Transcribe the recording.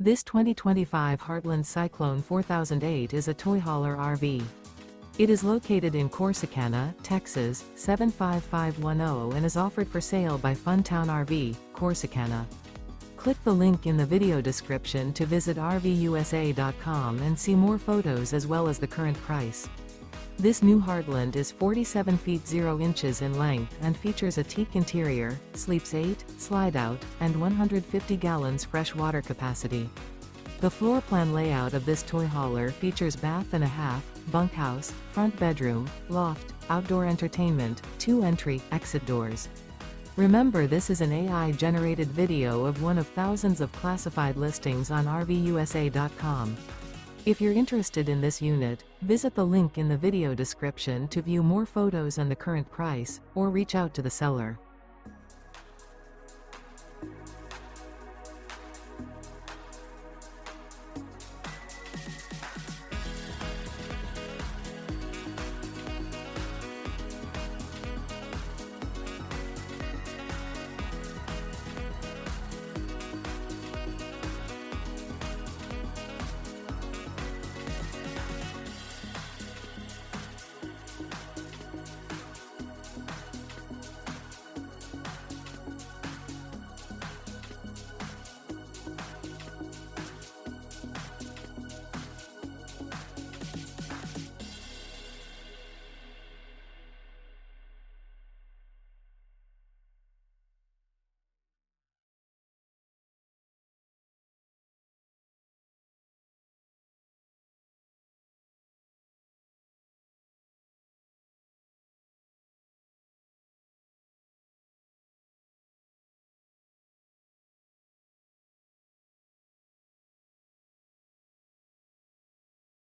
This 2025 Heartland Cyclone 4008 is a toy hauler RV. It is located in Corsicana, Texas, 75510 and is offered for sale by Funtown RV, Corsicana. Click the link in the video description to visit RVUSA.com and see more photos as well as the current price. This new Heartland is 47 feet 0 inches in length and features a TEAK interior, sleeps 8, slide-out, and 150 gallons fresh water capacity. The floor plan layout of this toy hauler features bath and a half, bunkhouse, front bedroom, loft, outdoor entertainment, 2 entry/exit doors. Remember, this is an AI-generated video of one of thousands of classified listings on RVUSA.com. If you're interested in this unit, visit the link in the video description to view more photos and the current price, or reach out to the seller.